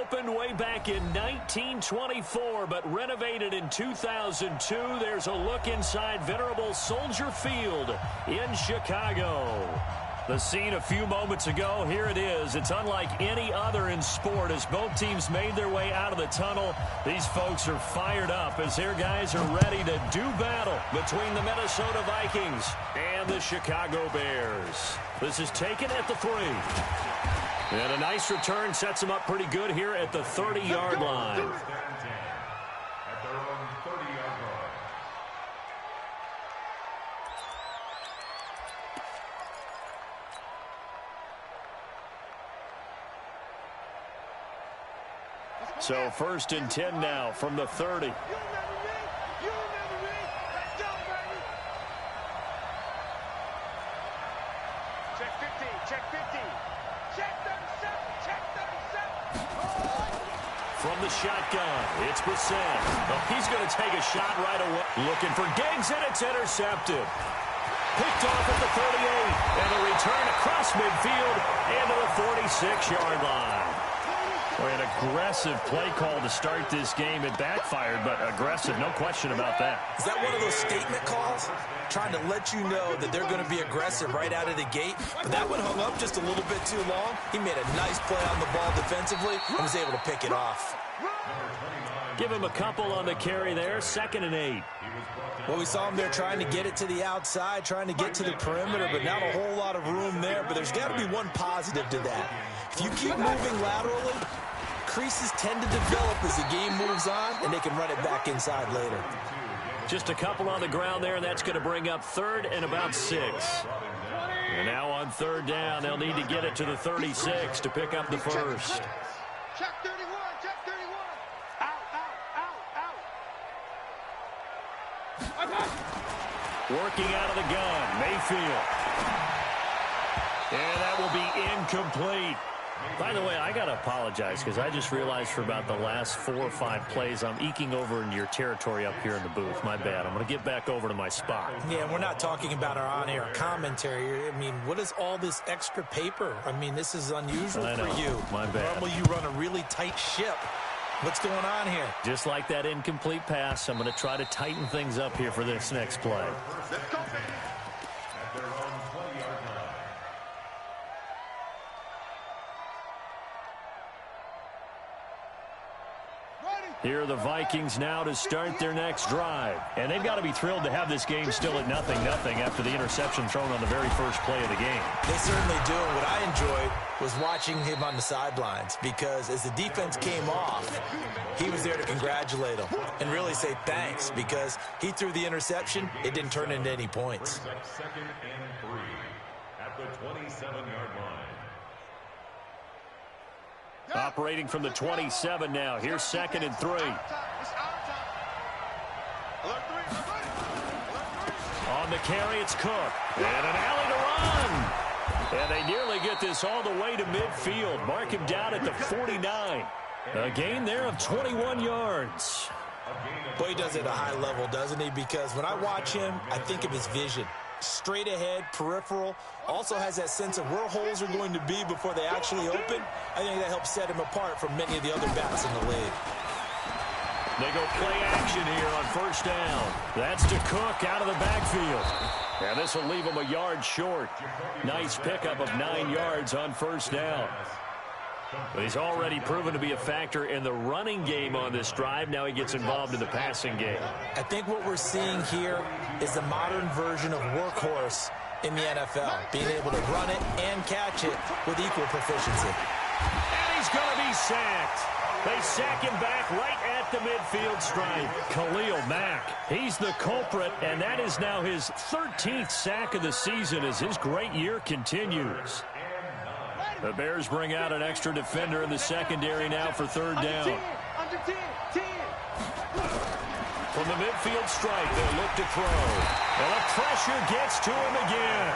opened way back in 1924, but renovated in 2002. There's a look inside venerable Soldier Field in Chicago. The scene a few moments ago, here it is. It's unlike any other in sport as both teams made their way out of the tunnel. These folks are fired up as their guys are ready to do battle between the Minnesota Vikings and the Chicago Bears. This is taken at the 3. And a nice return sets them up pretty good here at the 30-yard line. So 1st and 10 now from the 30. From the shotgun, it's Brissett. Well, he's going to take a shot right away. Looking for Diggs, and it's intercepted. Picked off at the 38, and a return across midfield into the 46-yard line. Boy, an aggressive play call to start this game. It backfired, but aggressive, no question about that. Is that one of those statement calls? Trying to let you know that they're going to be aggressive right out of the gate. But that one hung up just a little bit too long. He made a nice play on the ball defensively and was able to pick it off. Give him a couple on the carry there. 2nd and 8. Well, we saw him there trying to get it to the outside, trying to get to the perimeter, but not a whole lot of room there. But there's got to be one positive to that. If you keep moving laterally, creases tend to develop as the game moves on, and they can run it back inside later. Just a couple on the ground there, and that's going to bring up 3rd and about 6. And now on 3rd down, they'll need to get it to the 36 to pick up the first. Check 31, check 31. Out. Working out of the gun, Mayfield. And that will be incomplete. By the way, I got to apologize because I just realized for about the last 4 or 5 plays, I'm eking over into your territory up here in the booth. My bad. I'm going to get back over to my spot. Yeah, we're not talking about our on-air commentary. I mean, what is all this extra paper? I mean, this is unusual for you. My bad. Normally you run a really tight ship. What's going on here? Just like that incomplete pass, I'm going to try to tighten things up here for this next play. Here are the Vikings now to start their next drive. And they've got to be thrilled to have this game still at 0-0 after the interception thrown on the very first play of the game. They certainly do. And what I enjoyed was watching him on the sidelines because as the defense came off, he was there to congratulate them and really say thanks because he threw the interception. It didn't turn into any points. 2nd and 3 at the 27-yard line. Operating from the 27 now. Here's 2nd and 3. On the carry, it's Cook. And an alley to run. And they nearly get this all the way to midfield. Mark him down at the 49. A gain there of 21 yards. Boy, he does it at a high level, doesn't he? Because when I watch him, I think of his vision. Straight ahead, peripheral, also has that sense of where holes are going to be before they actually open. I think that helps set him apart from many of the other backs in the league. They go play action here on 1st down. That's to Cook out of the backfield. And this will leave him a yard short. Nice pickup of 9 yards on 1st down. But he's already proven to be a factor in the running game on this drive. Now he gets involved in the passing game. I think what we're seeing here is the modern version of workhorse in the NFL, being able to run it and catch it with equal proficiency. And he's going to be sacked. They sack him back right at the midfield stripe. Khalil Mack, he's the culprit, and that is now his 13th sack of the season as his great year continues. The Bears bring out an extra defender in the secondary now for 3rd down. From the midfield stripe, they'll look to throw. And the pressure gets to him again.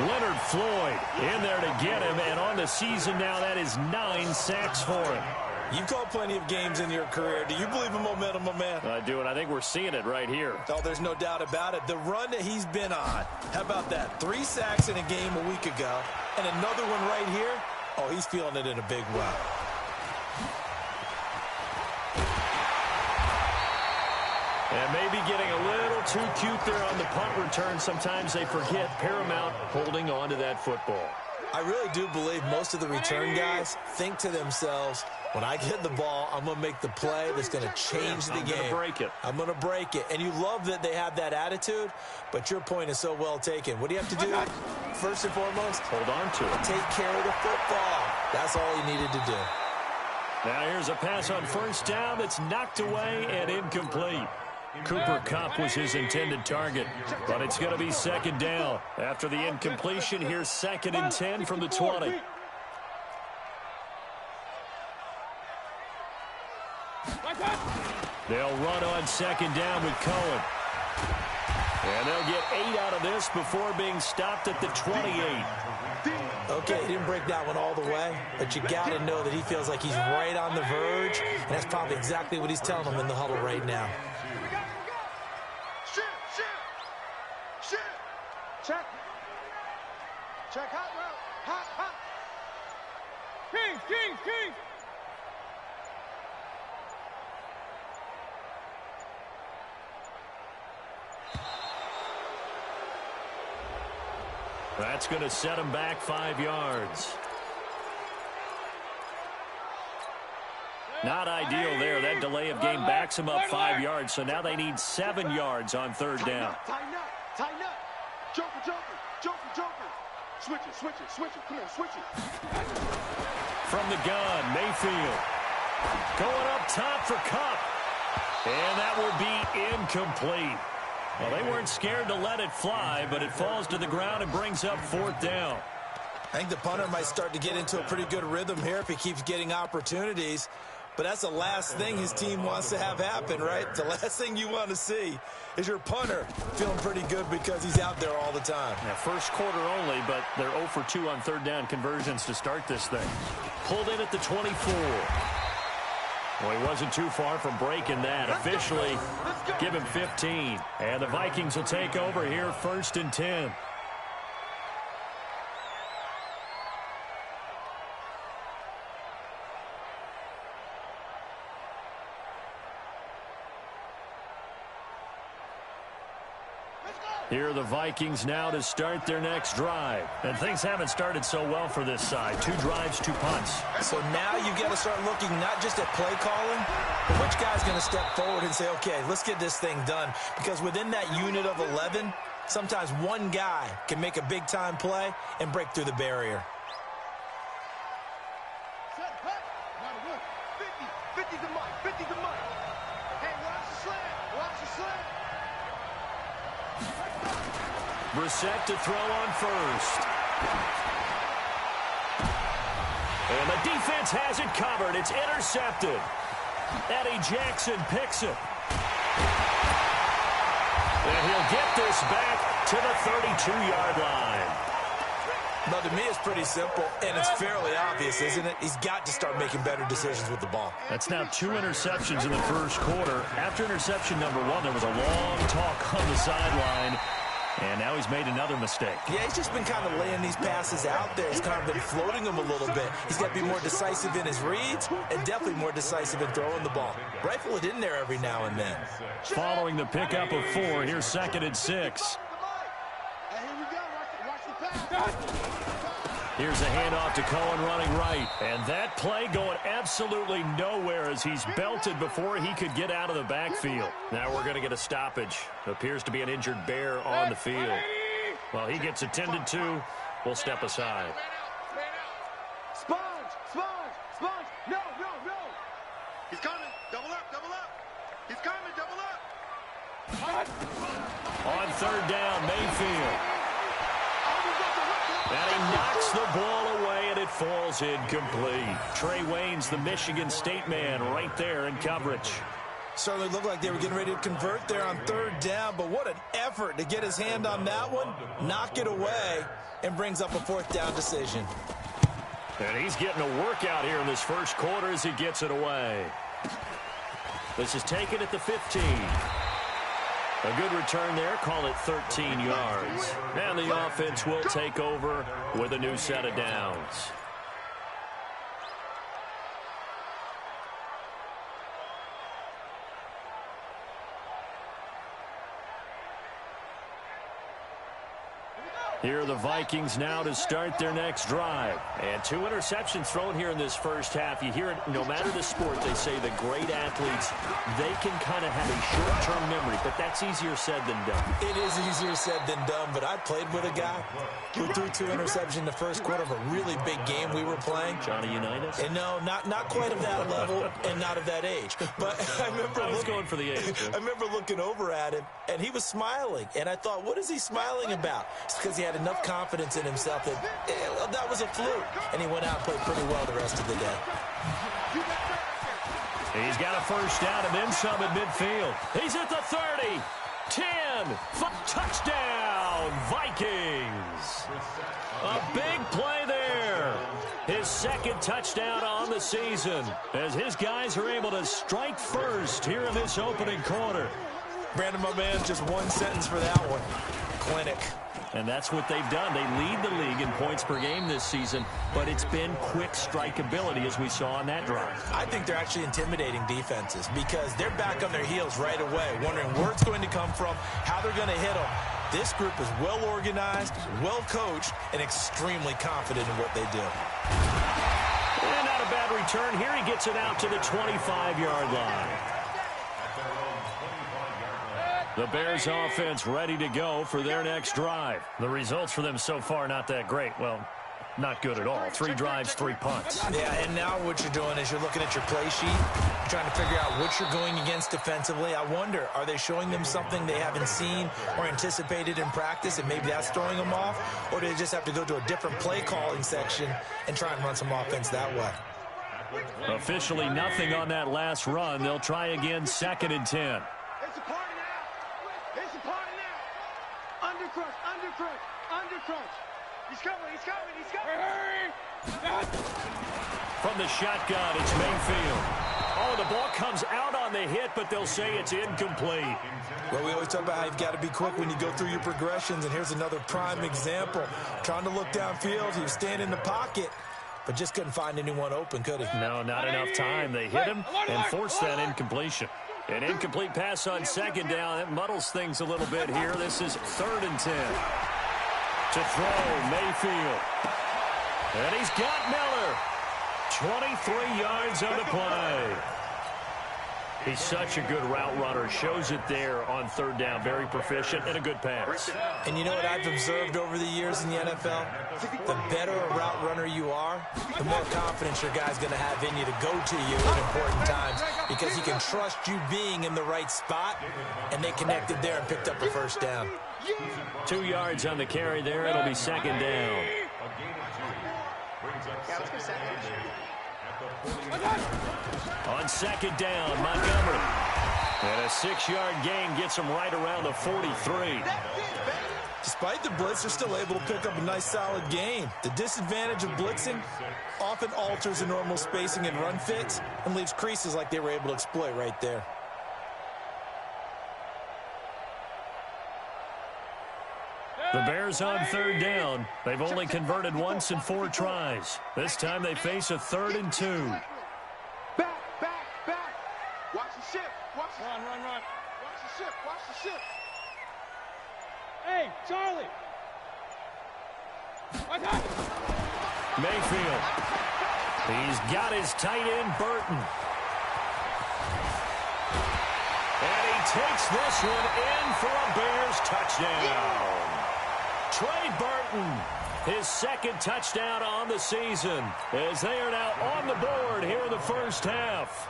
Leonard Floyd in there to get him, and on the season now, that is 9 sacks for him. You've called plenty of games in your career. Do you believe in momentum, my man? I do, and I think we're seeing it right here. Oh, there's no doubt about it. The run that he's been on, how about that? 3 sacks in a game a week ago, and another one right here. Oh, he's feeling it in a big way. And maybe getting a little too cute there on the punt return. Sometimes they forget paramount holding on to that football. I really do believe most of the return guys think to themselves, when I get the ball, I'm going to make the play that's going to change the game. I'm going to break it. I'm going to break it. And you love that they have that attitude, but your point is so well taken. What do you have to do? First and foremost, hold on to it. Take care of the football. That's all he needed to do. Now here's a pass on first down that's knocked away and incomplete. Cooper Kupp was his intended target, but it's going to be second down. After the incompletion, here's 2nd and 10 from the 20. They'll run on second down with Cohen. And they'll get 8 out of this before being stopped at the 28. Okay, he didn't break that one all the way, but you got to know that he feels like he's right on the verge, and that's probably exactly what he's telling them in the huddle right now. Check hot route. Hot. Kings. That's going to set him back 5 yards. Not ideal there. That delay of game backs him up 5 yards, so now they need 7 yards on third down. Tighten up. Joker. Switch it. Come on, switch it. From the gun, Mayfield. Going up top for Kupp. And that will be incomplete. Well, they weren't scared to let it fly, but it falls to the ground and brings up 4th down. I think the punter might start to get into a pretty good rhythm here if he keeps getting opportunities. But that's the last thing his team wants to have happen, right? The last thing you want to see is your punter feeling pretty good because he's out there all the time. Now, first quarter only, but they're 0 for 2 on third down conversions to start this thing. Pulled in at the 24. Well, he wasn't too far from breaking that. Officially, give him 15. And the Vikings will take over here, 1st and 10. Here are the Vikings now to start their next drive. And things haven't started so well for this side. 2 drives, 2 punts. So now you got to start looking not just at play calling, but which guy's going to step forward and say, okay, let's get this thing done. Because within that unit of 11, sometimes one guy can make a big-time play and break through the barrier. Set, cut. 50's a mine. Hey, watch the slant. Brissett to throw on first. And the defense has it covered. It's intercepted. Eddie Jackson picks it. And he'll get this back to the 32-yard line. But to me, it's pretty simple, and it's fairly obvious, isn't it? He's got to start making better decisions with the ball. That's now 2 interceptions in the first quarter. After interception number 1, there was a long talk on the sideline. And now he's made another mistake. Yeah, he's just been kind of laying these passes out there. He's kind of been floating them a little bit. He's got to be more decisive in his reads and definitely more decisive in throwing the ball. Rifle it in there every now and then. Following the pickup of 4, here's 2nd and 6. Hey, here we go. Watch the pass. Here's a handoff to Cohen running right. And that play going absolutely nowhere as he's belted before he could get out of the backfield. Now we're going to get a stoppage. Appears to be an injured Bear on the field. While he gets attended to, we'll step aside. Sponge. No. He's coming. Double up. He's coming. Double up. On third down, Mayfield. And he knocks the ball away, and it falls incomplete. Trey Wayne's the Michigan State man right there in coverage. Certainly looked like they were getting ready to convert there on third down, but what an effort to get his hand on that one, knock it away, and brings up a 4th down decision. And he's getting a workout here in this first quarter as he gets it away. This is taken at the 15. A good return there, call it 13 yards. And the offense will take over with a new set of downs. Here are the Vikings now to start their next drive. And 2 interceptions thrown here in this first half. You hear it, no matter the sport, they say the great athletes, they can kind of have a short-term memory, but that's easier said than done. It is easier said than done, but I played with a guy who threw 2 interceptions in the first quarter of a really big game we were playing. Johnny Unitas? And no, not quite of that level and not of that age. But I remember going for the age. I remember looking over at him, and he was smiling. And I thought, what is he smiling about? It's because he had enough confidence in himself that that was a fluke. And he went out and played pretty well the rest of the day. He's got a first down and then some at midfield. He's at the 30, 10, touchdown, Vikings. A big play there. His second touchdown on the season as his guys are able to strike first here in this opening quarter. Brandon, my man, just one sentence for that one. Clinic. And that's what they've done. They lead the league in points per game this season, but it's been quick strikeability as we saw on that drive. I think they're actually intimidating defenses because they're back on their heels right away, wondering where it's going to come from, how they're going to hit them. This group is well organized, well coached, and extremely confident in what they do. And not a bad return here. He gets it out to the 25-yard line. The Bears offense ready to go for their next drive. The results for them so far not that great. Well, not good at all. 3 drives, 3 punts. Yeah, and now what you're doing is you're looking at your play sheet, trying to figure out what you're going against defensively. I wonder, are they showing them something they haven't seen or anticipated in practice, and maybe that's throwing them off? Or do they just have to go to a different play calling section and try and run some offense that way? Officially nothing on that last run. They'll try again, 2nd and 10. It's a party now. It's a party now. Undercrush, undercrush, undercrush. He's coming, he's coming, he's coming. Hurry! From the shotgun, it's Mayfield. Oh, the ball comes out on the hit, but they'll say it's incomplete. Well, we always talk about how you've got to be quick when you go through your progressions, and here's another prime example. Trying to look downfield, he was standing in the pocket, but just couldn't find anyone open, could he? No, not enough time. They hit him and forced that incompletion. An incomplete pass on 2nd down. That muddles things a little bit here. This is 3rd and 10. To throw, Mayfield. And he's got Miller. 23 yards on the play. He's such a good route runner. Shows it there on 3rd down. Very proficient and a good pass. And you know what I've observed over the years in the NFL? The better a route runner you are, the more confidence your guy's going to have in you to go to you at important times because he can trust you being in the right spot, and they connected there and picked up a first down. 2 yards on the carry there. It'll be 2nd down. On 2nd down, Montgomery. And a 6-yard gain gets him right around the 43. Despite the blitz, they're still able to pick up a nice, solid gain. The disadvantage of blitzing often alters the normal spacing and run fits and leaves creases like they were able to exploit right there. The Bears on 3rd down. They've only converted once in 4 tries. This time they face a 3rd and 2. Back, back, back. Watch the ship. Watch the run. Watch the ship. Watch the ship. Hey, Charlie. Mayfield. He's got his tight end, Burton. And he takes this one in for a Bears touchdown. Trey Burton, his 2nd touchdown on the season, as they are now on the board here in the first half.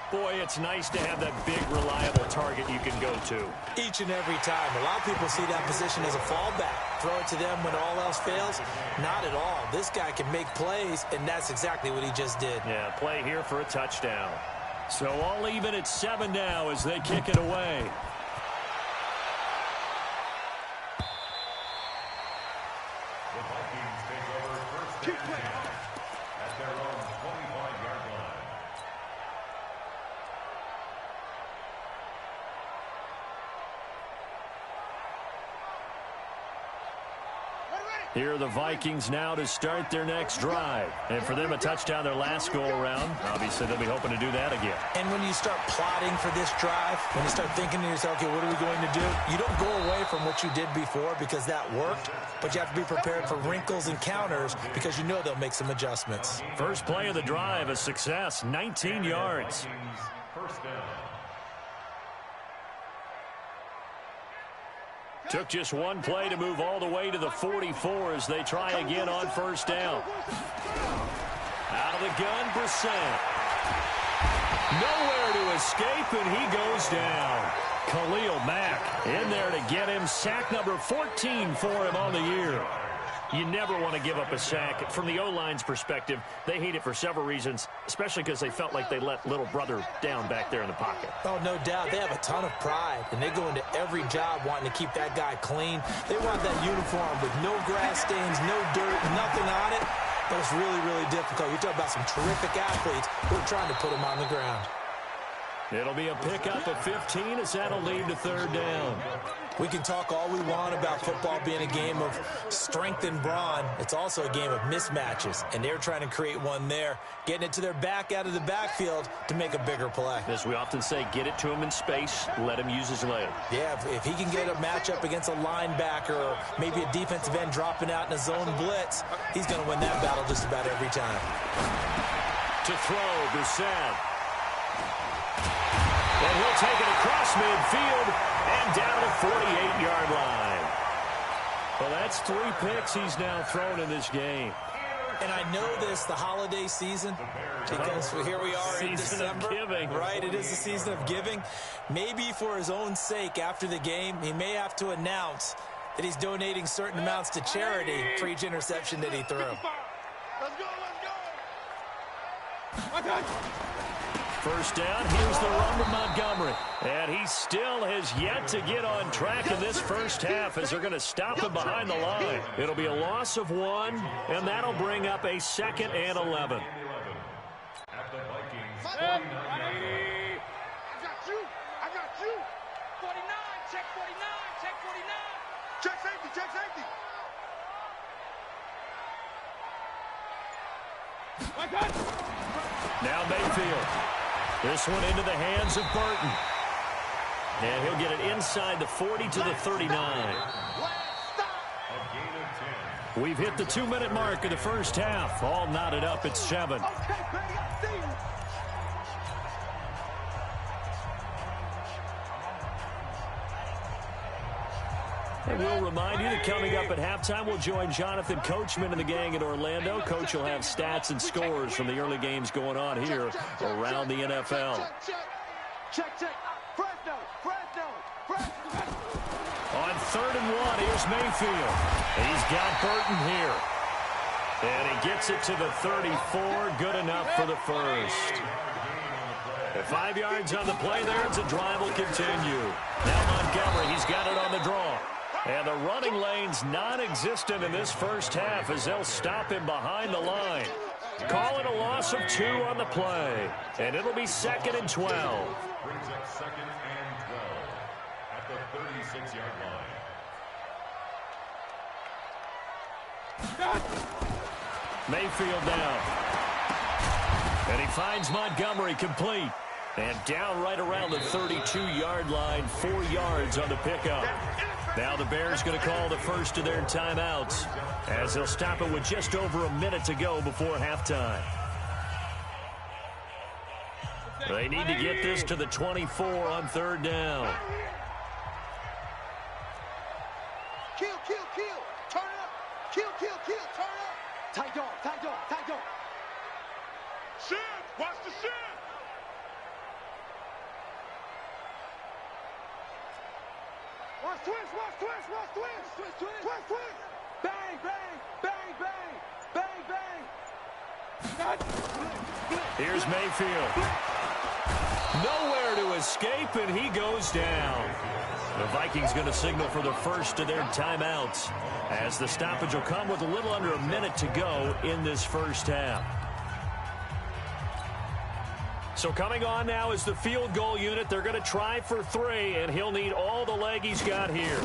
Boy, it's nice to have that big, reliable target you can go to. Each and every time. A lot of people see that position as a fallback. Throw it to them when all else fails. Not at all. This guy can make plays, and that's exactly what he just did. Yeah, play here for a touchdown. So all even at 7 now as they kick it away. The Vikings take over first and 10 at their own 25-yard line. Ready, ready. Here are the Vikings now to start their next drive. And for them, a touchdown their last go-around. Obviously, they'll be hoping to do that again. And when you start plotting for this drive, when you start thinking to yourself, okay, what are we going to do? You don't go away from what you did before because that worked, but you have to be prepared for wrinkles and counters because you know they'll make some adjustments. First play of the drive, a success, 19 yards. First down. Took just one play to move all the way to the 44 as they try again on first down. Out of the gun, Brissett. Nowhere to escape, and he goes down. Khalil Mack in there to get him. Sack number 14 for him on the year. You never want to give up a sack. From the O-line's perspective, they hate it for several reasons, especially because they felt like they let little brother down back there in the pocket. Oh, no doubt. They have a ton of pride, and they go into every job wanting to keep that guy clean. They want that uniform with no grass stains, no dirt, nothing on it. But it's really, really difficult. You're talking about some terrific athletes who are trying to put him on the ground. It'll be a pickup of 15 as that'll lead to third down. We can talk all we want about football being a game of strength and brawn. It's also a game of mismatches, and they're trying to create one there, getting it to their back out of the backfield to make a bigger play. As we often say, get it to him in space, let him use his leg. Yeah, if he can get a matchup against a linebacker or maybe a defensive end dropping out in a zone blitz, he's going to win that battle just about every time. To throw, Brissett. And he'll take it across midfield and down to the 48-yard line. Well, that's 3 picks he's now thrown in this game. And I know this, the holiday season, because here we are in December. Season of giving. Right, it is the season of giving. Maybe for his own sake, after the game, he may have to announce that he's donating certain amounts to charity for each interception that he threw. Let's go, let's go. First down, here's the run to Montgomery. And he still has yet to get on track in this first half as they're going to stop him behind the line. It'll be a loss of 1, and that'll bring up a 2nd and 11. At the Vikings 49 yard line. I got you. 49, check 49, check 49. Check safety, check safety. My God. Now Mayfield. This one into the hands of Burton. And he'll get it inside the 40 to the 39. A gain of 10. We've hit the 2-minute mark of the first half. All knotted up at 7. Okay, Betty, I see you. And we'll remind you that coming up at halftime, we'll join Jonathan Coachman and the gang in Orlando. Coach will have stats and scores from the early games going on here around the NFL. Check. Fresno. On 3rd and 1, here's Mayfield. He's got Burton here. And he gets it to the 34. Good enough for the first. 5 yards on the play there as the drive will continue. Now Montgomery, he's got it on the draw. And the running lane's non-existent in this first half as they'll stop him behind the line. Call it a loss of 2 on the play. And it'll be 2nd and 12. Brings up 2nd and 12 at the 36-yard line. Mayfield down. And he finds Montgomery complete. And down right around the 32-yard line, 4 yards on the pickup. Now the Bears going to call the first of their timeouts as they'll stop it with just over a minute to go before halftime. They need to get this to the 24 on 3rd down. Kill. Turn up. Kill. Turn up. Tight dog. Shit. Watch the shit. Watch twist. Bang. Here's Mayfield. Nowhere to escape, and he goes down. The Vikings going to signal for the first of their timeouts as the stoppage will come with a little under a minute to go in this first half. So coming on now is the field goal unit. They're going to try for 3, and he'll need all the leg he's got here.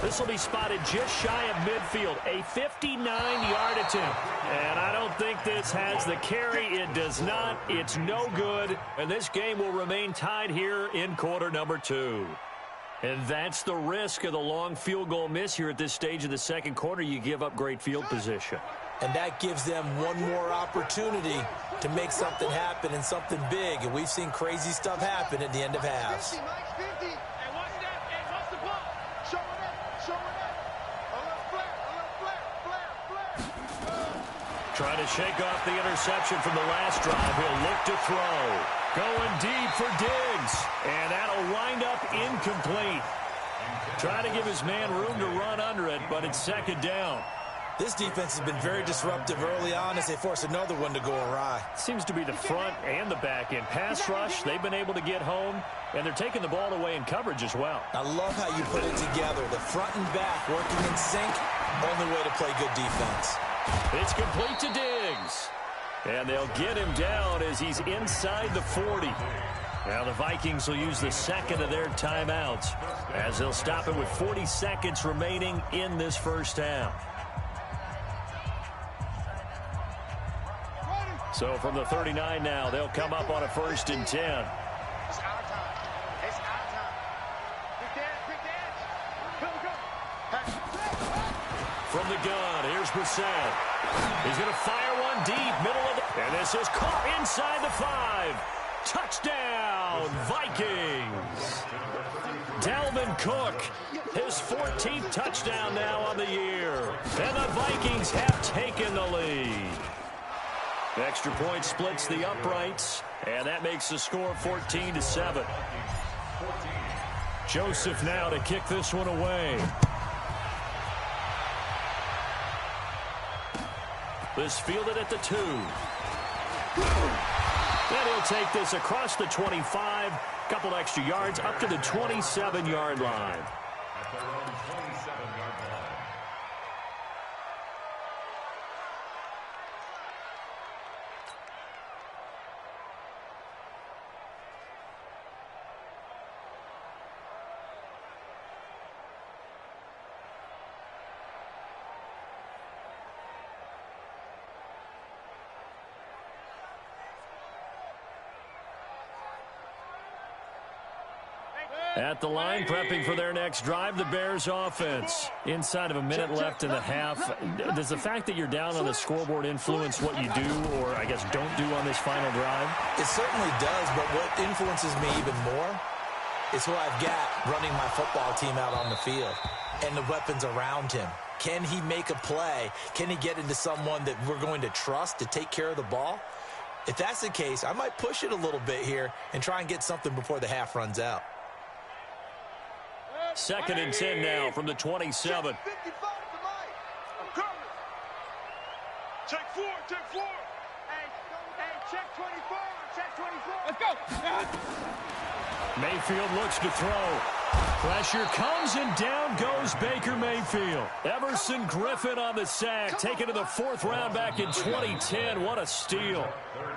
This will be spotted just shy of midfield. A 59-yard attempt. And I don't think this has the carry. It does not. It's no good. And this game will remain tied here in quarter number 2. And that's the risk of the long field goal miss here at this stage of the second quarter. You give up great field position. And that gives them one more opportunity to make something happen and something big. And we've seen crazy stuff happen at the end of halves. 50, Mike, 50. And watch that. And watch the ball. Show it up. Show it up. A little flare. A little flare. Trying to shake off the interception from the last drive. He'll look to throw. Going deep for Diggs. And that'll wind up incomplete. Trying to give his man room to run under it, but it's second down. This defense has been very disruptive early on as they force another one to go awry. Seems to be the front and the back end. Pass rush, they've been able to get home, and they're taking the ball away in coverage as well. I love how you put it together. The front and back working in sync, only way to play good defense. It's complete to Diggs. And they'll get him down as he's inside the 40. Now the Vikings will use the second of their timeouts as they'll stop it with 40 seconds remaining in this first half. So from the 39 now, they'll come up on a 1st and 10. It's our time. It's our time. Quick dance. Go. From the gun, here's Brissett. He's going to fire one deep, middle of the... And this is caught inside the 5. Touchdown, Vikings. Dalvin Cook, his 14th touchdown now on the year. And the Vikings have taken the lead. Extra point splits the uprights, and that makes the score 14-7. Joseph now to kick this one away. This fielded at the 2. And he'll take this across the 25, couple extra yards up to the 27-yard line. At their own 27-yard line. At the line, prepping for their next drive, the Bears offense. Inside of a minute left in the half. Does the fact that you're down on the scoreboard influence what you do, or I guess don't do on this final drive? It certainly does, but what influences me even more is who I've got running my football team out on the field and the weapons around him. Can he make a play? Can he get into someone that we're going to trust to take care of the ball? If that's the case, I might push it a little bit here and try and get something before the half runs out. 2nd and 10 now from the 27. 55 to Mike. I'm coming. Check 4. Hey, check 24. Check 24. Let's go. Mayfield looks to throw. Pressure comes, and down goes Baker Mayfield. Everson Griffin on the sack, taken to the 4th round back in 2010. What a steal.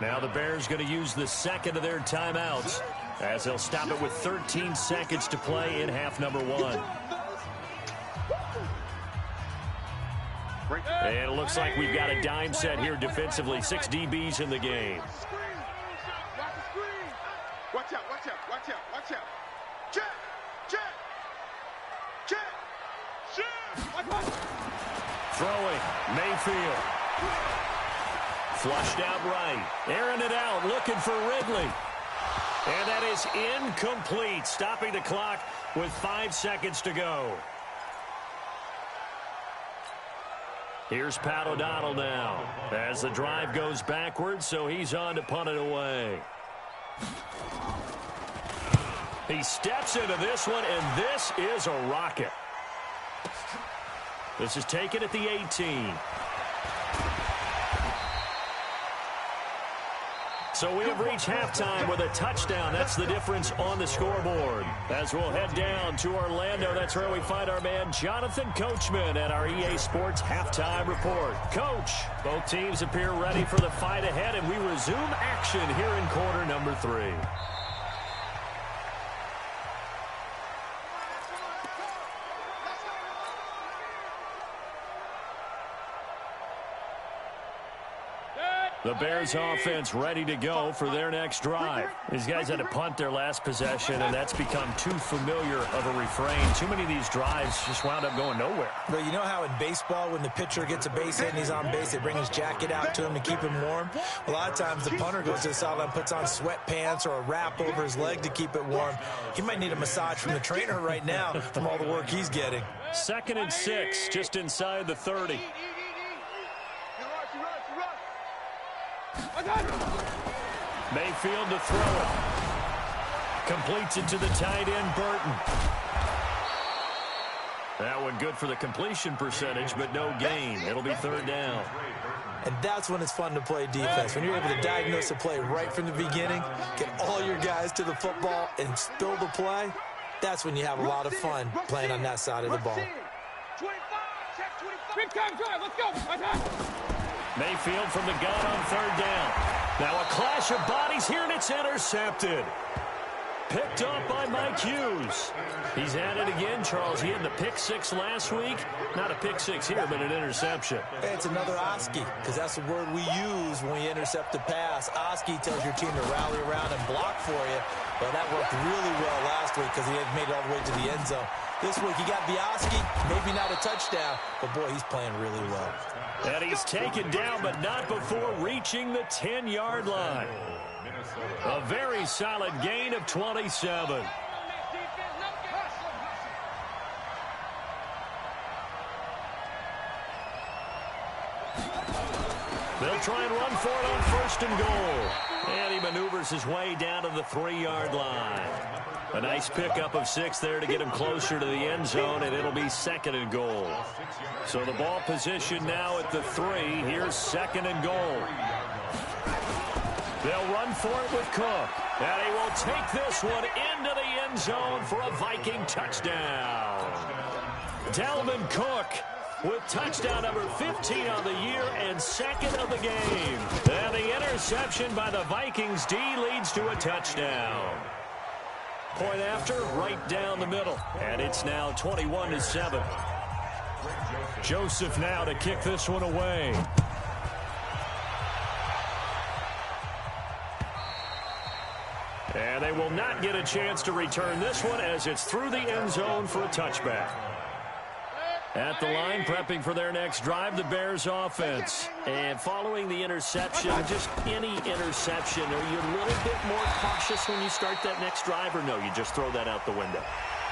Now the Bears going to use the second of their timeouts as they'll stop it with 13 seconds to play in half number 1. And it looks like we've got a dime set here defensively. 6 DBs in the game. Watch out. Check. Throwing, Mayfield. Flushed out right. Airing it out, looking for Ridley. And that is incomplete, stopping the clock with 5 seconds to go. Here's Pat O'Donnell now as the drive goes backwards, so he's on to punt it away. He steps into this one, and this is a rocket. This is taken at the 18. So we have reached halftime with a touchdown. That's the difference on the scoreboard. As we'll head down to Orlando, that's where we find our man Jonathan Coachman at our EA Sports Halftime Report. Coach, both teams appear ready for the fight ahead, and we resume action here in quarter number 3. The Bears offense ready to go for their next drive. These guys had to punt their last possession, and that's become too familiar of a refrain. Too many of these drives just wound up going nowhere. But you know how in baseball, when the pitcher gets a base hit and he's on base, they bring his jacket out to him to keep him warm? A lot of times the punter goes to the sideline, puts on sweatpants or a wrap over his leg to keep it warm. He might need a massage from the trainer right now from all the work he's getting. 2nd and 6, just inside the 30. Mayfield to throw it. Completes it to the tight end, Burton. That one good for the completion percentage, but no gain. It'll be 3rd down. And that's when it's fun to play defense. When you're able to diagnose a play right from the beginning, get all your guys to the football, and spill the play, that's when you have a lot of fun playing on that side of the ball. 25, check 25. Big time drive, let's go. Mayfield from the gun on 3rd down. Now a clash of bodies here, and it's intercepted. Picked up by Mike Hughes. He's at it again, Charles. He had the pick 6 last week. Not a pick 6 here, but an interception. It's another Oski, because that's the word we use when we intercept a pass. Oski tells your team to rally around and block for you. Well, that worked really well last week because he had made it all the way to the end zone. This week he got the Oski, maybe not a touchdown, but boy, he's playing really well. And he's taken down, but not before reaching the 10-yard line. A very solid gain of 27. They'll try and run for it on 1st and goal. And he maneuvers his way down to the 3-yard line. A nice pickup of 6 there to get him closer to the end zone, and it'll be 2nd and goal. So the ball position now at the 3. Here's 2nd and goal. They'll run for it with Cook. And he will take this one into the end zone for a Viking touchdown. Dalvin Cook with touchdown number 15 on the year and 2nd of the game. And the interception by the Vikings D leads to a touchdown. Point after, right down the middle. And it's now 21-7. Joseph now to kick this one away. And they will not get a chance to return this one as it's through the end zone for a touchback. At the line, prepping for their next drive, the Bears offense. And following the interception, just any interception, are you a little bit more cautious when you start that next drive, or no, you just throw that out the window?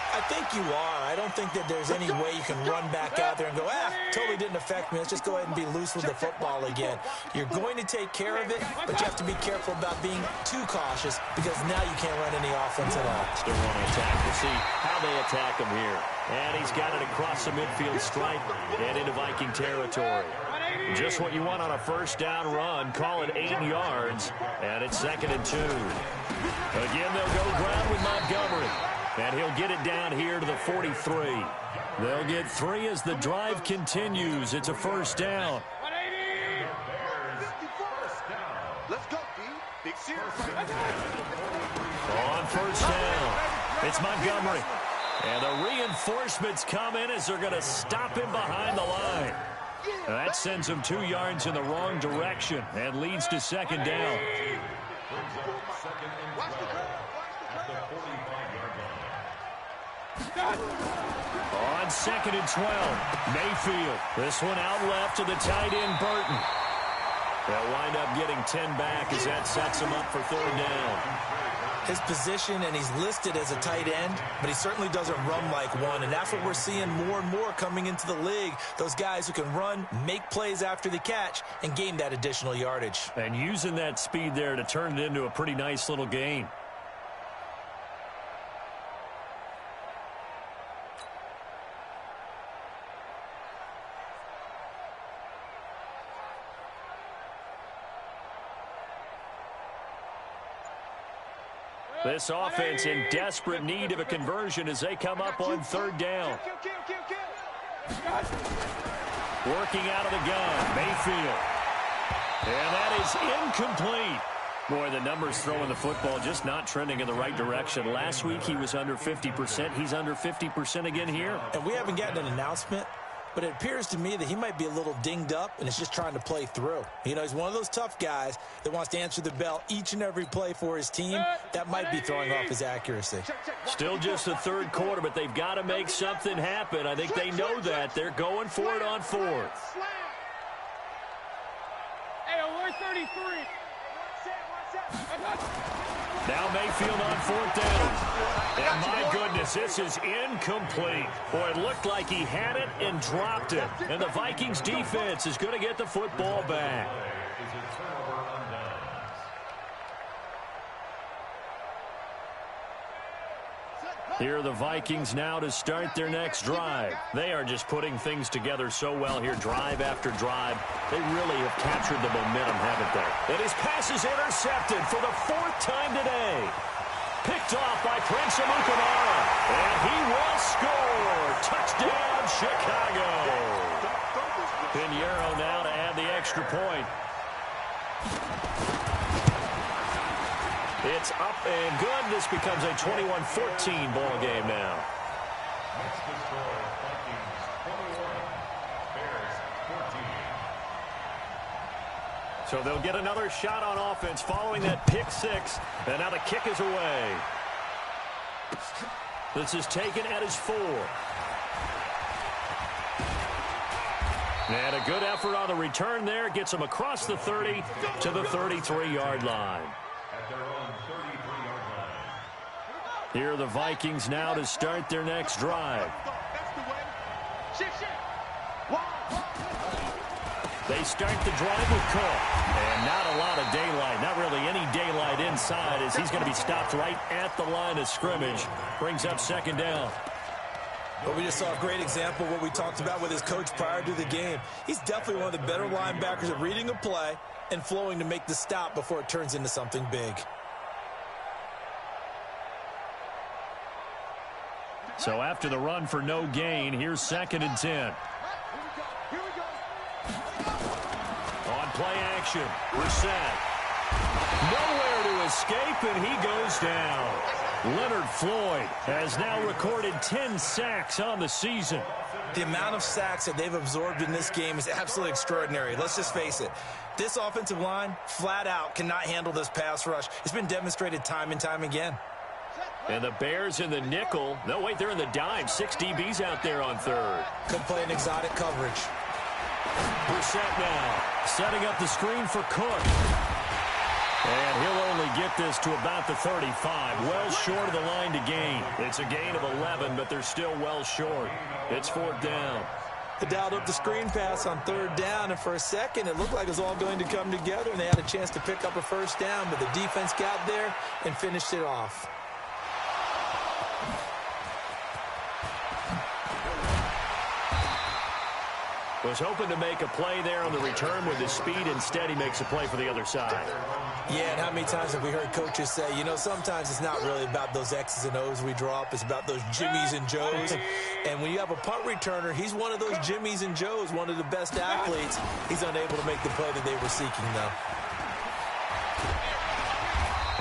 I think you are. I don't think that there's any way you can run back out there and go, totally didn't affect me. Let's just go ahead and be loose with the football again. You're going to take care of it, but you have to be careful about being too cautious because now you can't run any offense at all. Still want to attack. We'll see how they attack him here. And he's got it across the midfield stripe and into Viking territory. Just what you want on a 1st down run. Call it 8 yards, and it's 2nd and 2. Again, they'll go ground with Montgomery. And he'll get it down here to the 43. They'll get 3 as the drive continues. It's a 1st down. Let's go, D. Big series. On 1st down, it's Montgomery. And the reinforcements come in as they're going to stop him behind the line. That sends him 2 yards in the wrong direction and leads to 2nd down. On 2nd and 12, Mayfield. This one out left to the tight end, Burton. They'll wind up getting 10 back as that sets him up for 3rd down. His position, and he's listed as a tight end, but he certainly doesn't run like one, and that's what we're seeing more and more coming into the league. Those guys who can run, make plays after the catch, and gain that additional yardage. And using that speed there to turn it into a pretty nice little gain. This offense in desperate need of a conversion as they come up on 3rd down. Working out of the gun, Mayfield. And that is incomplete. Boy, the numbers throwing the football just not trending in the right direction. Last week he was under 50%. He's under 50% again here. And we haven't gotten an announcement, but it appears to me that he might be a little dinged up and is just trying to play through. You know, he's one of those tough guys that wants to answer the bell each and every play for his team. That might be throwing off his accuracy. Still just the third quarter, but they've got to make something happen. I think they know that. They're going for it on fourth. Hey, we're 33. Now Mayfield on fourth down. And my goodness, this is incomplete. Boy, it looked like he had it and dropped it. And the Vikings defense is going to get the football back. Here are the Vikings now to start their next drive. They are just putting things together so well here, drive after drive. They really have captured the momentum, haven't they? And his pass is intercepted for the fourth time today. Picked off by Prince Amukamara. And he will score. Touchdown, Chicago. Pinheiro now to add the extra point. It's up and good. This becomes a 21-14 ball game now. Next to score, Vikings 21, Bears 14. So they'll get another shot on offense following that pick six. And now the kick is away. This is taken at his 4. And a good effort on the return there. Gets him across the 30 to the 33-yard line. At their own 33-yard line. Here are the Vikings now to start their next drive. They start the drive with Cook. And not a lot of daylight. Not really any daylight inside as he's going to be stopped right at the line of scrimmage. Brings up second down. But we just saw a great example of what we talked about with his coach prior to the game. He's definitely one of the better linebackers at reading a play and flowing to make the stop before it turns into something big. So after the run for no gain, here's 2nd and 10. On play action, Brissett. Nowhere to escape, and he goes down. Leonard Floyd has now recorded 10 sacks on the season. The amount of sacks that they've absorbed in this game is absolutely extraordinary. Let's just face it. This offensive line, flat out, cannot handle this pass rush. It's been demonstrated time and time again. And the Bears in the nickel. No, wait, they're in the dime. 6 DBs out there on third. Could play an exotic coverage. Brissett now setting up the screen for Cook. And he'll only get this to about the 35. Well short of the line to gain. It's a gain of 11, but they're still well short. It's 4th down. They dialed up the screen pass on 3rd down, and for a second, it looked like it was all going to come together, and they had a chance to pick up a first down, but the defense got there and finished it off. Was hoping to make a play there on the return with his speed. Instead, he makes a play for the other side. Yeah, and how many times have we heard coaches say, you know, sometimes it's not really about those X's and O's we draw up. It's about those Jimmies and Joes. And when you have a punt returner, he's one of those Jimmies and Joes, one of the best athletes. He's unable to make the play that they were seeking, though.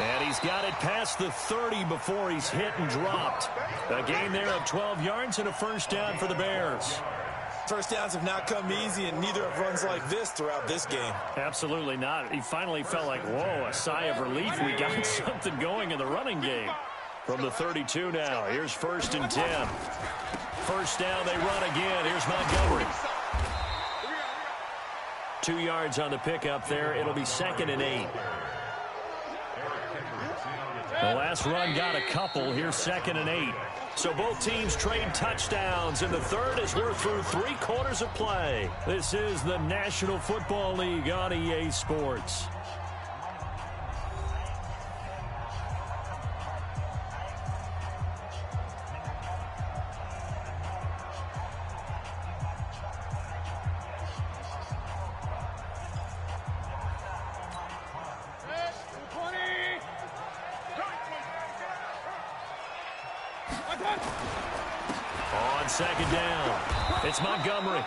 And he's got it past the 30 before he's hit and dropped. A gain there of 12 yards and a first down for the Bears. First downs have not come easy, and neither have runs like this throughout this game. Absolutely not. He finally felt like, whoa, a sigh of relief. We got something going in the running game. From the 32 now, here's 1st and 10. First down, they run again. Here's Montgomery. 2 yards on the pickup there. It'll be 2nd and 8. The last run got a couple. Here's 2nd and 8. So both teams trade touchdowns in the third as we're through 3 quarters of play. This is the National Football League on EA Sports. On 2nd down, it's Montgomery.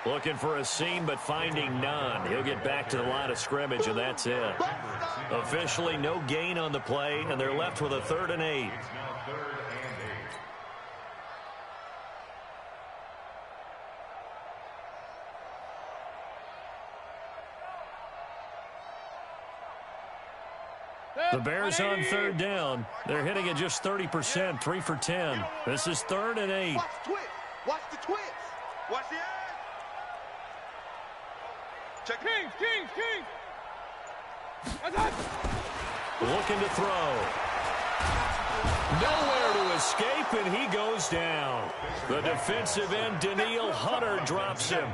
Looking for a seam, but finding none. He'll get back to the line of scrimmage, and that's it. Officially no gain on the play, and they're left with a 3rd and 8. The Bears on third down. They're hitting at just 30%, 3 for 10. This is 3rd and 8. Watch the twist. Watch the twist. Watch the eye. Check Kings. Looking to throw. Nowhere to escape, and he goes down. The defensive end, Danielle Hunter, drops him.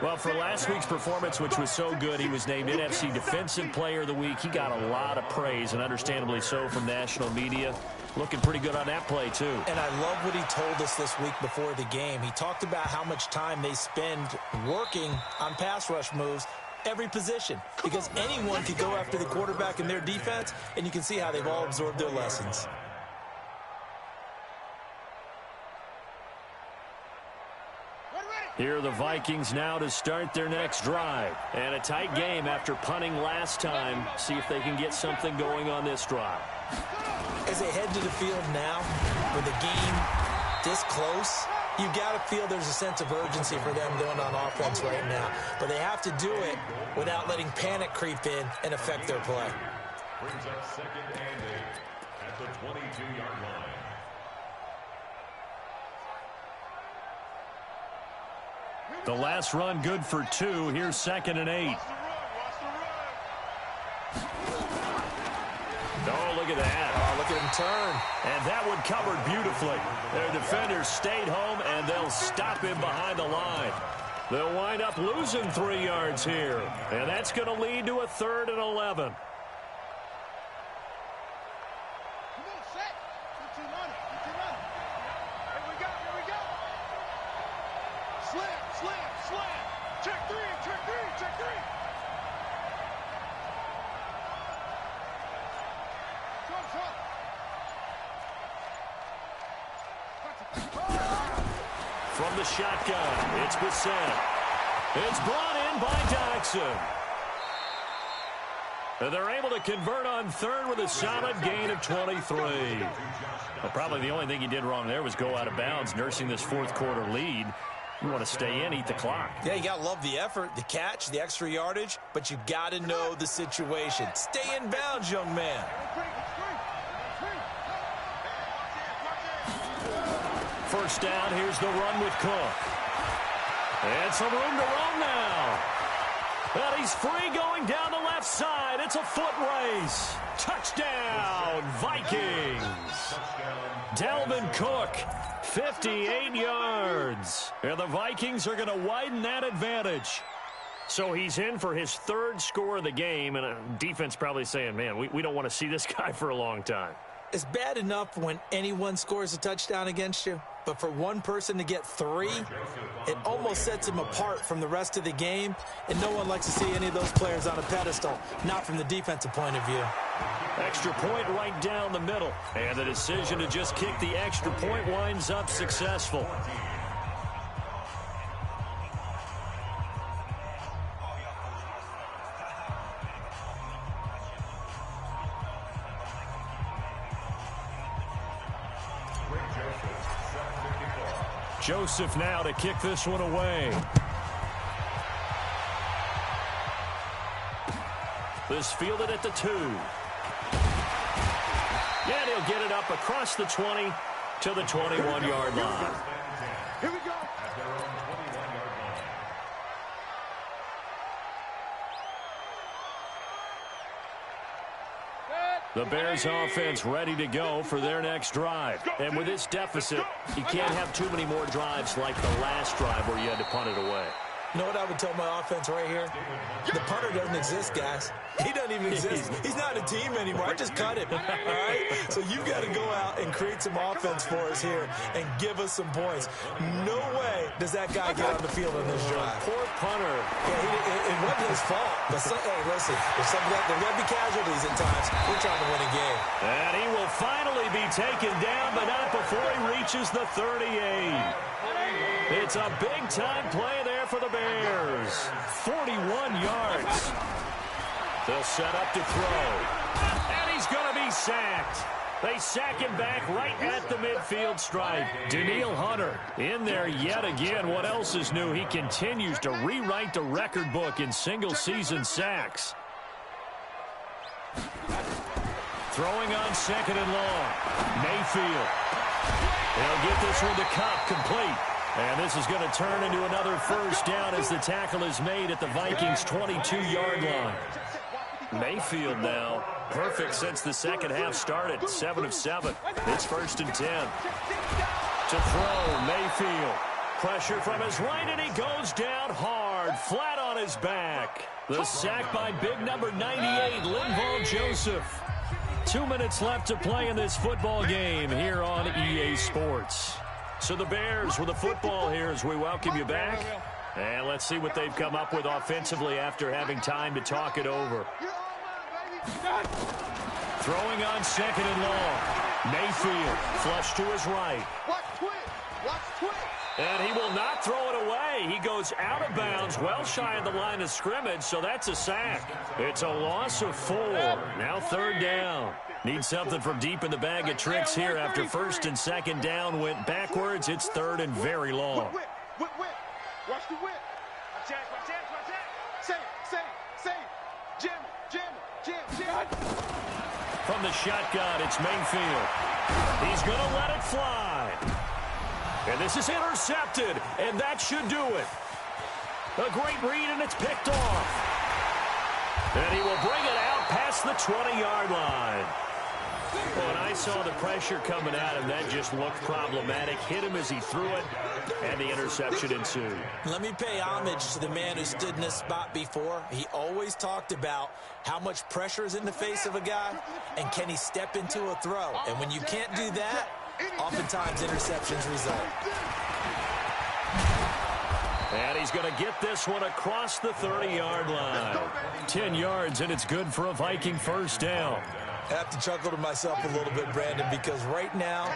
Well, for last week's performance, which was so good, he was named NFC Defensive Player of the Week. He got a lot of praise, and understandably so, from national media. Looking pretty good on that play, too. And I love what he told us this week before the game. He talked about how much time they spend working on pass rush moves, every position, because anyone could go after the quarterback in their defense, and you can see how they've all absorbed their lessons. Here are the Vikings now to start their next drive. And a tight game after punting last time. See if they can get something going on this drive. As they head to the field now, with the game this close, you've got to feel there's a sense of urgency for them going on offense right now. But they have to do it without letting panic creep in and affect their play. Brings up 2nd and 8 at the 22-yard line. The last run good for 2. Here's 2nd and 8. Oh, look at that. Oh, look at him turn. And that one covered beautifully. Their defenders stayed home, and they'll stop him behind the line. They'll wind up losing 3 yards here. And that's going to lead to a 3rd and 11. From the shotgun, it's Bissett. It's brought in by Dodson. And they're able to convert on 3rd with a solid gain of 23. Well, probably the only thing he did wrong there was go out of bounds, nursing this 4th quarter lead. You want to stay in, eat the clock. Yeah, you got to love the effort, the catch, the extra yardage, but you got to know the situation. Stay in bounds, young man. First down, here's the run with Cook. And some room to run now. And he's free going down the left side. It's a foot race. Touchdown, Vikings. Dalvin Cook, 58 yards. And the Vikings are going to widen that advantage. So he's in for his 3rd score of the game, and defense probably saying, man, we don't want to see this guy for a long time. It's bad enough when anyone scores a touchdown against you, but for one person to get 3, it almost sets him apart from the rest of the game, and no one likes to see any of those players on a pedestal, not from the defensive point of view. Extra point right down the middle, and the decision to just kick the extra point winds up successful. Joseph now to kick this one away. This fielded at the 2. And he'll get it up across the 20 to the 21-yard line. Here we go. At their own 21-yard line. The Bears offense ready to go for their next drive. And with this deficit, you can't have too many more drives like the last drive where you had to punt it away. You know what I would tell my offense right here? The punter doesn't exist, guys. He doesn't even exist. He's not a team anymore. I just cut him. All right? So you've got to go out and create some offense for us here and give us some points. No way does that guy get on the field on this drive. Poor punter. Yeah, it wasn't his fault. But hey, listen, there's got to be casualties at times. We're trying to win a game. And he will finally be taken down, but not before he reaches the 38. It's a big-time play there for the Bears. 41 yards. They'll set up to throw. And he's going to be sacked. They sack him back right at the midfield stripe. Danielle Hunter in there yet again. What else is new? He continues to rewrite the record book in single-season sacks. Throwing on second and long. Mayfield. He'll get this one to Cup, complete. And this is going to turn into another first down as the tackle is made at the Vikings' 22-yard line. Mayfield now, perfect since the second half started, 7 of 7. It's 1st and 10. To throw, Mayfield. Pressure from his right, and he goes down hard, flat on his back. The sack by big number 98, Linval Joseph. 2 minutes left to play in this football game here on EA Sports. So the Bears with the football here as we welcome you back. And let's see what they've come up with offensively after having time to talk it over. Throwing on second and long. Mayfield flush to his right. And he will not throw it away. He goes out of bounds, well shy of the line of scrimmage, so that's a sack. It's a loss of 4. Now 3rd down. Need something from deep in the bag of tricks here after 1st and 2nd down went backwards. It's 3rd and very long. Whip. Watch the whip. Watch that. Say. Jam. From the shotgun, it's Mayfield. He's going to let it fly. And this is intercepted, and that should do it. A great read, and it's picked off. And he will bring it out past the 20-yard line. When I saw the pressure coming at him, that just looked problematic. Hit him as he threw it, and the interception ensued. Let me pay homage to the man who stood in this spot before. He always talked about how much pressure is in the face of a guy, and can he step into a throw. And when you can't do that, oftentimes interceptions result. And he's going to get this one across the 30-yard line. 10 yards, and it's good for a Viking first down. I have to chuckle to myself a little bit, Brandon, because right now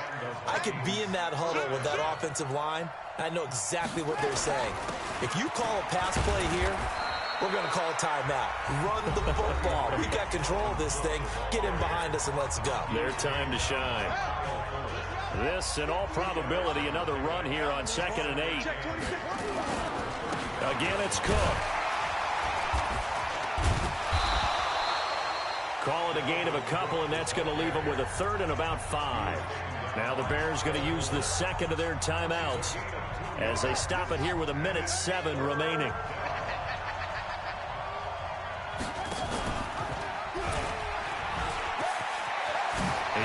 I could be in that huddle with that offensive line, and I know exactly what they're saying. If you call a pass play here, we're going to call a timeout. Run the football. We got control of this thing. Get in behind us and let's go. Their time to shine. This, in all probability, another run here on 2nd and 8. Again, it's Cook. Call it a gain of a couple, and that's going to leave them with a 3rd and about 5. Now the Bears going to use the second of their timeouts as they stop it here with 1:07 remaining.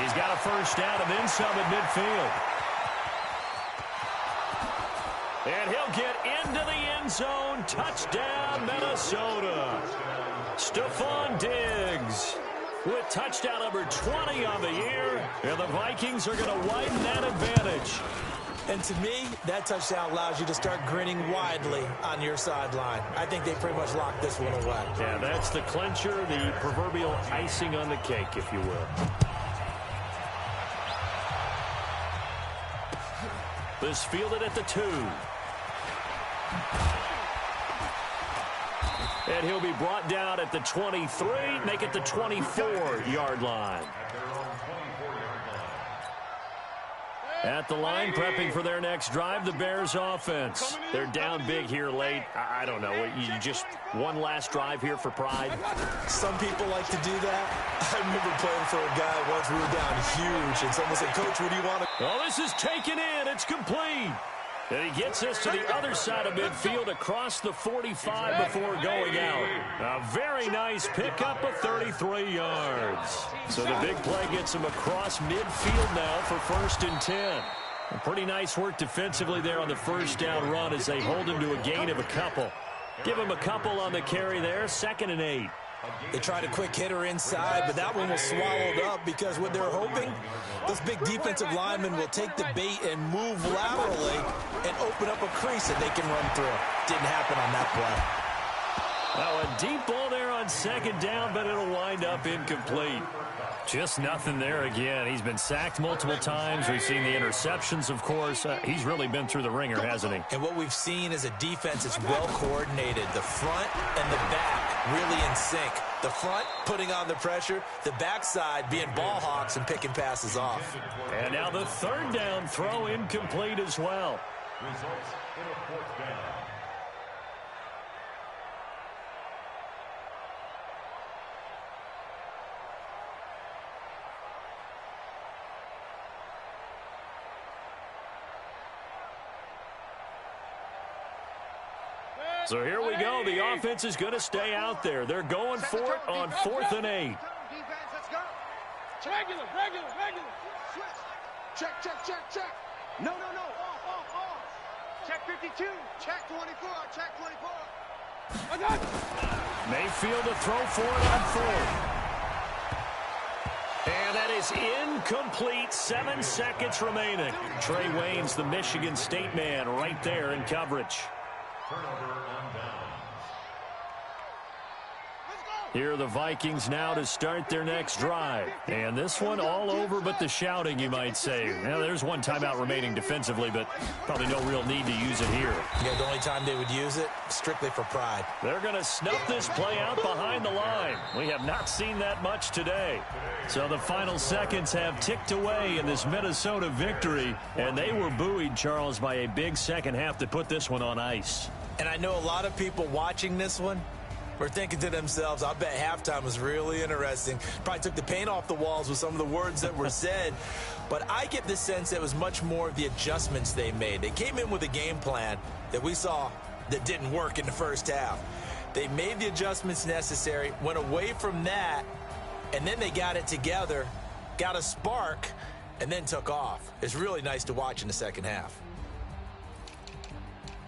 He's got a first down and then some at midfield. And he'll get into the end zone. Touchdown, Minnesota. Stephon Diggs with touchdown number 20 on the year. And the Vikings are going to widen that advantage. And to me, that touchdown allows you to start grinning widely on your sideline. I think they pretty much locked this one away. Yeah, that's the clincher, the proverbial icing on the cake, if you will. This fielded at the 2. And he'll be brought down at the 23, make it the 24-yard line. At the line, prepping for their next drive, the Bears offense. They're down big here late. I don't know. You just one last drive here for pride? Some people like to do that. I remember playing for a guy once. We were down huge, and someone said, "Coach, what do you want to..." Oh, this is taken in. It's complete. And he gets this to the other side of midfield across the 45 before going out. A very nice pickup of 33 yards. So the big play gets him across midfield now for 1st and 10. A pretty nice work defensively there on the first down run as they hold him to a gain of a couple. Give him a couple on the carry there, 2nd and 8. They tried a quick hitter inside, but that one was swallowed up because what they're hoping, those big defensive linemen will take the bait and move laterally and open up a crease that they can run through. Didn't happen on that play. Now a deep ball there on 2nd down, but it'll wind up incomplete. Just nothing there again. He's been sacked multiple times. We've seen the interceptions, of course. He's really been through the ringer, hasn't he? And what we've seen is a defense that's well coordinated. The front and the back really in sync. The front putting on the pressure, the backside being ball hawks and picking passes off. And now the 3rd down throw incomplete as well. Results in a 4th down. So here we go. The offense is going to stay out there. They're going for it on 4th and 8. Defense, let's go. Regular. Switch. Check. No. Off. Check 52. Check 24. Check 24. Mayfield to throw for it on 4th. And that is incomplete. 7 seconds remaining. Trey Waynes, the Michigan State man, right there in coverage. Turnover on downs. Here are the Vikings now to start their next drive. And this one all over but the shouting, you might say. Now, there's one timeout remaining defensively, but probably no real need to use it here. Yeah, the only time they would use it, strictly for pride. They're going to snuff this play out behind the line. We have not seen that much today. So the final seconds have ticked away in this Minnesota victory, and they were buoyed, Charles, by a big second half that put this one on ice. And I know a lot of people watching this one were thinking to themselves, I bet halftime was really interesting. Probably took the paint off the walls with some of the words that were said. But I get the sense it was much more of the adjustments they made. They came in with a game plan that we saw that didn't work in the first half. They made the adjustments necessary, went away from that, and then they got it together, got a spark, and then took off. It's really nice to watch in the second half.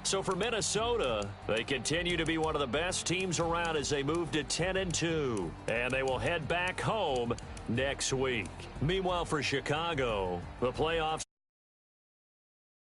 So for Minnesota, they continue to be one of the best teams around as they move to 10-2. And they will head back home next week. Meanwhile, for Chicago, the playoffs